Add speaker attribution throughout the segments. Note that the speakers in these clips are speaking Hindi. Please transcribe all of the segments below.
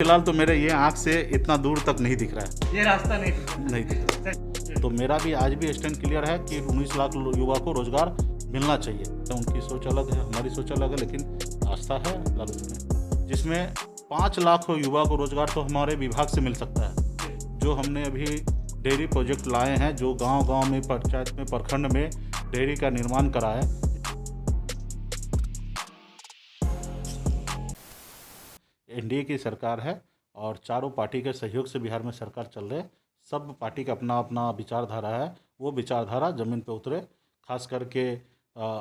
Speaker 1: फिलहाल तो मेरे ये आँख से इतना दूर तक नहीं दिख रहा है,
Speaker 2: ये रास्ता नहीं
Speaker 1: दिख रहा। तो मेरा भी आज भी स्टैंड क्लियर है कि 19 लाख युवा को रोजगार मिलना चाहिए। तो उनकी सोच अलग है, हमारी सोच अलग है, लेकिन आस्था है लालू जी में, जिसमें 5 लाख युवा को रोजगार तो हमारे विभाग से मिल सकता है। जो हमने अभी डेयरी प्रोजेक्ट लाए हैं, जो गांव-गांव में, पंचायत में, प्रखंड में डेयरी का निर्माण कराए। एनडीए की सरकार है और चारों पार्टी के सहयोग से बिहार में सरकार चल रही है। सब पार्टी का अपना अपना विचारधारा है, वो विचारधारा ज़मीन पे उतरे। खास करके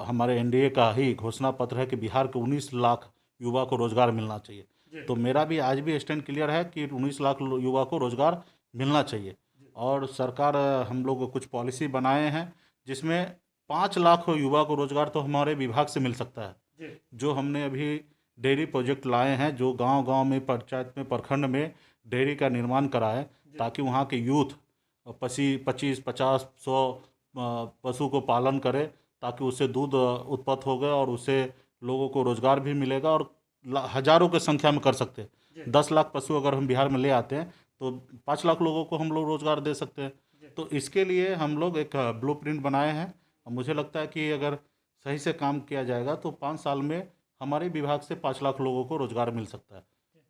Speaker 1: हमारे एनडीए का ही घोषणा पत्र है कि बिहार के 19 लाख युवा को रोज़गार मिलना चाहिए। तो मेरा भी आज भी स्टैंड क्लियर है कि 19 लाख युवा को रोज़गार मिलना चाहिए। और सरकार हम लोग कुछ पॉलिसी बनाए हैं जिसमें 5 लाख युवा को रोज़गार तो हमारे विभाग से मिल सकता है। जो हमने अभी डेयरी प्रोजेक्ट लाए हैं, जो गांव-गांव में, पंचायत में, प्रखंड में डेयरी का निर्माण कराए, ताकि वहां के यूथ 25, 50, 100 पशु को पालन करे, ताकि उससे दूध उत्पन्न होगा और उससे लोगों को रोज़गार भी मिलेगा और हज़ारों की संख्या में कर सकते हैं। 10 लाख पशु अगर हम बिहार में ले आते हैं तो 5 लाख लोगों को हम लोग रोज़गार दे सकते हैं। तो इसके लिए हम लोग एक ब्लूप्रिंट बनाए हैं और मुझे लगता है कि अगर सही से काम किया जाएगा तो 5 साल में हमारे विभाग से 5 लाख लोगों को रोज़गार मिल सकता है।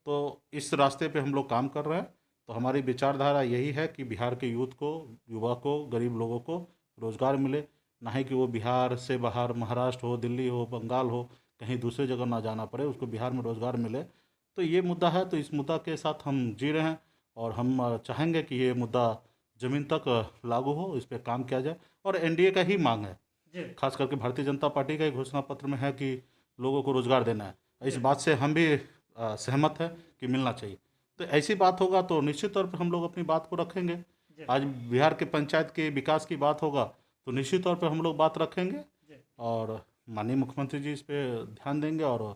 Speaker 1: तो इस रास्ते पे हम लोग काम कर रहे हैं। तो हमारी विचारधारा यही है कि बिहार के यूथ को, युवा को, गरीब लोगों को रोज़गार मिले, ना ही कि वो बिहार से बाहर महाराष्ट्र हो, दिल्ली हो, बंगाल हो, कहीं दूसरे जगह ना जाना पड़े, उसको बिहार में रोज़गार मिले। तो ये मुद्दा है, तो इस मुद्दा के साथ हम जी रहे हैं और हम चाहेंगे कि ये मुद्दा ज़मीन तक लागू हो, इस पर काम किया जाए। और एनडीए का ही मांग है, खास करके भारतीय जनता पार्टी का ही घोषणा पत्र में है कि लोगों को रोज़गार देना है। इस बात से हम भी सहमत है कि मिलना चाहिए। तो ऐसी बात होगा तो निश्चित तौर पर हम लोग अपनी बात को रखेंगे। आज बिहार के पंचायत के विकास की बात होगा तो निश्चित तौर पर हम लोग बात रखेंगे और माननीय मुख्यमंत्री जी इस पर ध्यान देंगे और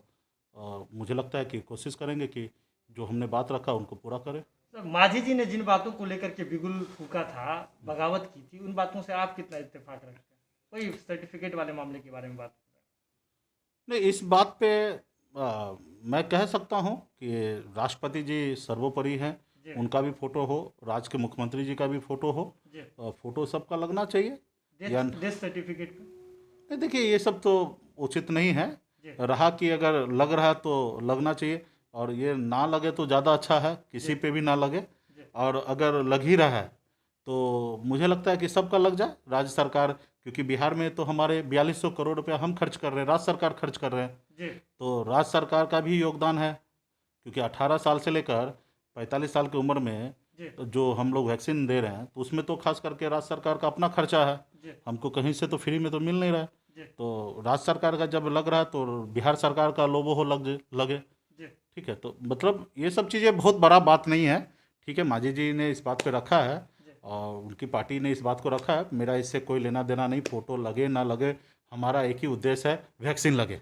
Speaker 1: मुझे लगता है कि कोशिश करेंगे कि जो हमने बात रखा उनको पूरा करें।
Speaker 2: मांझी जी ने जिन बातों को लेकर के बिगुल फूका था, बगावत की थी, उन बातों से आप कितना इत्तेफाक रखते हैं? वही सर्टिफिकेट वाले मामले के बारे में बात
Speaker 1: नहीं, इस बात पे मैं कह सकता हूँ कि राष्ट्रपति जी सर्वोपरि हैं, उनका भी फोटो हो, राज्य के मुख्यमंत्री जी का भी फोटो हो, फोटो सबका लगना चाहिए।
Speaker 2: डेथ सर्टिफिकेट
Speaker 1: नहीं, देखिए ये सब तो उचित नहीं है। रहा कि अगर लग रहा है तो लगना चाहिए और ये ना लगे तो ज़्यादा अच्छा है, किसी पे भी ना लगे। और अगर लग ही रहा है तो मुझे लगता है कि सबका लग जाए। राज्य सरकार, क्योंकि बिहार में तो हमारे 4200 करोड़ रुपया हम खर्च कर रहे हैं, राज्य सरकार खर्च कर रहे हैं, तो राज्य सरकार का भी योगदान है। क्योंकि 18 साल से लेकर 45 साल की उम्र में जो हम लोग वैक्सीन दे रहे हैं तो उसमें तो खास करके राज्य सरकार का अपना खर्चा है। हमको कहीं से तो फ्री में तो मिल नहीं रहा है। तो राज्य सरकार का जब लग रहा है तो बिहार सरकार का लोगो हो लगे। ठीक है, तो मतलब ये सब चीज़ें बहुत बड़ा बात नहीं है। ठीक है, मांझी जी ने इस बात पे रखा है और उनकी पार्टी ने इस बात को रखा है। मेरा इससे कोई लेना देना नहीं, फोटो लगे ना लगे, हमारा एक ही उद्देश्य है, वैक्सीन लगे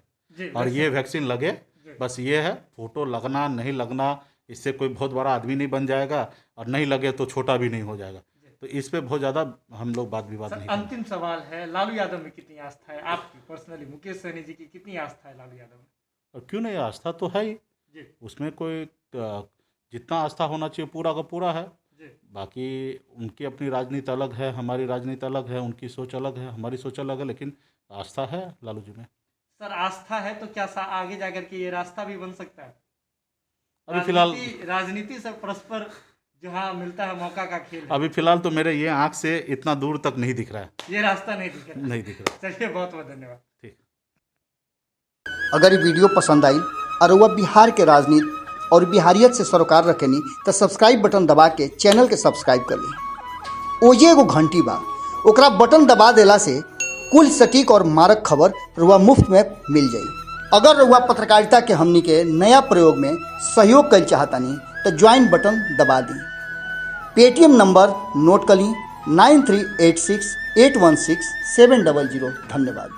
Speaker 1: और ये वैक्सीन लगे, बस ये है। फोटो लगना नहीं लगना इससे कोई बहुत बड़ा आदमी नहीं बन जाएगा और नहीं लगे तो छोटा भी नहीं हो जाएगा। तो इस पे बहुत ज़्यादा हम लोग बात विवाद नहीं।
Speaker 2: अंतिम सवाल है, लालू यादव में कितनी आस्था है आपकी पर्सनली? मुकेश सहनी जी की कितनी आस्था है लालू यादव में?
Speaker 1: और क्यों नहीं, आस्था तो है ही, उसमें कोई जितना आस्था होना चाहिए पूरा का पूरा है। बाकी उनकी अपनी राजनीति अलग है, हमारी राजनीति अलग है, उनकी सोच अलग है, हमारी सोच अलग है, लेकिन आस्था है लालू जी में।
Speaker 2: सर, आस्था है तो क्या आगे जाकर के ये रास्ता भी बन सकता है?
Speaker 1: अभी फिलहाल
Speaker 2: राजनीति से परस्पर जहाँ मिलता है मौका का खेल है।
Speaker 1: अभी फिलहाल तो मेरे ये आँख से इतना दूर तक नहीं दिख रहा है,
Speaker 2: ये रास्ता नहीं दिख रहा। चलिए, बहुत बहुत धन्यवाद।
Speaker 1: ठीक।
Speaker 3: अगर ये वीडियो पसंद आई और वह बिहार के राजनीति और बिहारियत से सरोकार रखेनी तो सब्सक्राइब बटन दबा के चैनल के सब्सक्राइब कर ली। ओजे एगो घंटी बा, ओकरा बटन दबा देला से कुल सटीक और मारक खबर रुआ मुफ्त में मिल जाई। अगर रुआ पत्रकारिता के हमनी के नया प्रयोग में सहयोग कर चाहतानी तो ज्वाइन बटन दबा दी। पेटीएम नंबर नोट कर ली 9386816700। धन्यवाद।